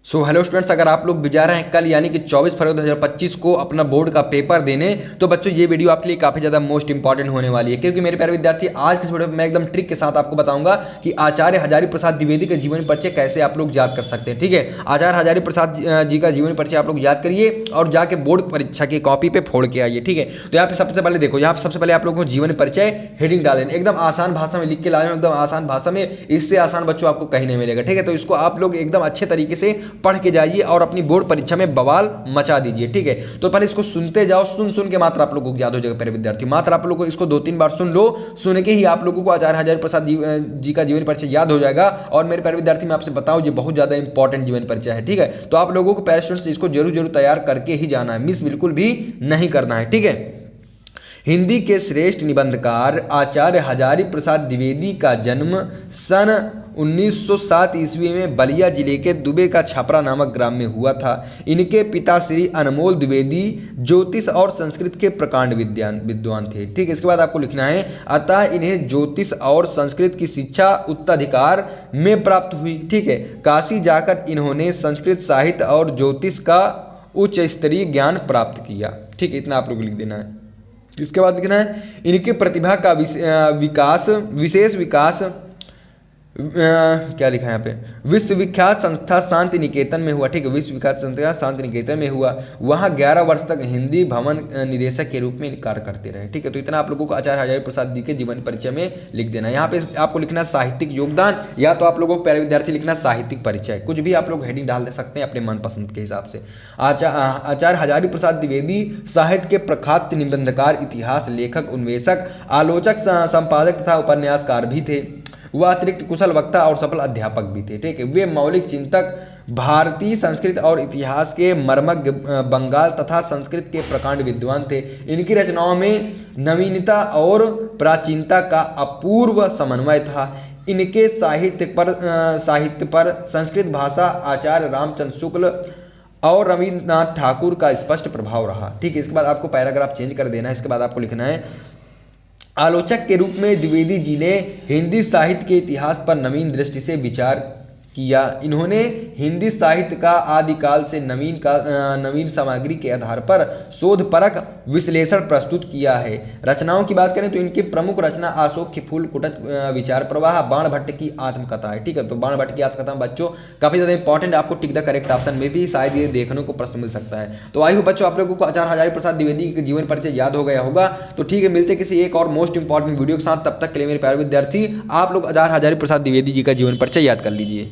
So hello students, अगर आप लोग भी जा रहे हैं कल यानी कि 24 फरवरी 2025 को अपना बोर्ड का पेपर देने, तो बच्चों ये वीडियो आपके लिए काफ़ी ज़्यादा मोस्ट इंपॉर्टेंट होने वाली है। क्योंकि मेरे प्यारे विद्यार्थी, आज के इस वीडियो में मैं एकदम ट्रिक के साथ आपको बताऊंगा कि आचार्य हजारी प्रसाद द्विवेदी का जीवन परिचय कैसे आप लोग याद कर सकते हैं। ठीक है, आचार्य हजारी प्रसाद जी का जीवन परिचय आप लोग याद करिए और जाके बोर्ड परीक्षा की कॉपी पे फोड़ के आइए। ठीक है, तो यहाँ पे सबसे पहले देखो, यहाँ पे सबसे पहले आप लोगों को जीवन परिचय हेडिंग डालें, एकदम आसान भाषा में लिख के लाए हो, एकदम आसान भाषा में, इससे आसान बच्चों आपको कहीं नहीं मिलेगा। ठीक है, तो इसको आप लोग एकदम अच्छे तरीके से पढ़ के जाइए और अपनी बोर्ड परीक्षा में बवाल मचा दीजिए। ठीक है, तो पहले इसको सुनते जाओ, सुन सुन के मात्र आप लोगों को याद हो जाएगा। प्यारे विद्यार्थी, मात्र आप लोगों को इसको 2-3 बार सुन लो, सुन के ही आप लोगों को आचार्य हजारी प्रसाद जी का जीवन परिचय याद हो जाएगा। और मेरे प्यारे विद्यार्थी, मैं आपसे बताऊं, ये बहुत ज्यादा इंपॉर्टेंट जीवन परिचय है। ठीक है, तो आप लोगों को पैरे स्टूडेंट्स इसको जरूर तैयार करके ही जाना है, मिस बिल्कुल भी नहीं करना है। ठीक है, हिंदी के श्रेष्ठ निबंधकार आचार्य हजारी प्रसाद द्विवेदी का जन्म सन 1907 ईस्वी में बलिया जिले के दुबे का छपरा नामक ग्राम में हुआ था। इनके पिता श्री अनमोल द्विवेदी ज्योतिष और संस्कृत के प्रकांड विद्वान थे। ठीक है, इसके बाद आपको लिखना है, अतः इन्हें ज्योतिष और संस्कृत की शिक्षा उत्तराधिकार में प्राप्त हुई। ठीक है, काशी जाकर इन्होंने संस्कृत साहित्य और ज्योतिष का उच्च स्तरीय ज्ञान प्राप्त किया। ठीक है, इतना आप लोग लिख देना है। इसके बाद लिखना है, इनकी प्रतिभा का विशेष विकास क्या लिखा है यहाँ पे, विश्वविख्यात संस्था शांति निकेतन में हुआ। ठीक है, विश्वविख्यात संस्था शांति निकेतन में हुआ। वहाँ 11 वर्ष तक हिंदी भवन निदेशक के रूप में कार्य करते रहे। ठीक है, तो इतना आप लोगों को आचार्य हजारी प्रसाद जी के जीवन परिचय में लिख देना है। यहाँ पे आपको लिखना साहित्यिक योगदान, या तो आप लोगों को प्यारे विद्यार्थी लिखना साहित्यिक परिचय, कुछ भी आप लोग हेडिंग डाल दे सकते हैं अपने मनपसंद के हिसाब से। आचार्य हजारी प्रसाद द्विवेदी साहित्य के प्रख्यात निबंधकार, इतिहास लेखक, अन्वेषक, आलोचक, संपादक तथा उपन्यासकार भी थे। वह अतिरिक्त कुशल वक्ता और सफल अध्यापक भी थे। ठीक है, वे मौलिक चिंतक, भारतीय संस्कृत और इतिहास के मर्मज्ञ, बंगाल तथा संस्कृत के प्रकांड विद्वान थे। इनकी रचनाओं में नवीनता और प्राचीनता का अपूर्व समन्वय था। इनके साहित्य पर संस्कृत भाषा आचार्य रामचंद्र शुक्ल और रविन्द्रनाथ ठाकुर का स्पष्ट प्रभाव रहा। ठीक है, इसके बाद आपको पैराग्राफ चेंज कर देना है। इसके बाद आपको लिखना है, आलोचक के रूप में द्विवेदी जी ने हिंदी साहित्य के इतिहास पर नवीन दृष्टि से विचार किया। इन्होंने हिंदी साहित्य का आदिकाल से नवीन सामग्री के आधार पर शोधपरक विश्लेषण प्रस्तुत किया है। रचनाओं की बात करें तो इनकी प्रमुख रचना अशोक के फूल कुटच विचार प्रवाह, बाण भट्ट की आत्मकथा है। ठीक है, तो बाण भट्ट की आत्मकथा बच्चों काफी ज्यादा इंपॉर्टेंट, आपको टिक द करेक्ट ऑप्शन में भी शायद ये देखने को प्रश्न मिल सकता है। तो आई होप बच्चों आप लोगों को आचार्य हजारी प्रसाद द्विवेदी के जीवन परिचय याद हो गया होगा। तो ठीक है, मिलते किसी एक और मोस्ट इंपॉर्टेंट वीडियो के साथ, तब तक के लिए मेरे प्यारे विद्यार्थी आप लोग आचार्य हजारी प्रसाद द्विवेदी जी का जीवन परिचय याद कर लीजिए।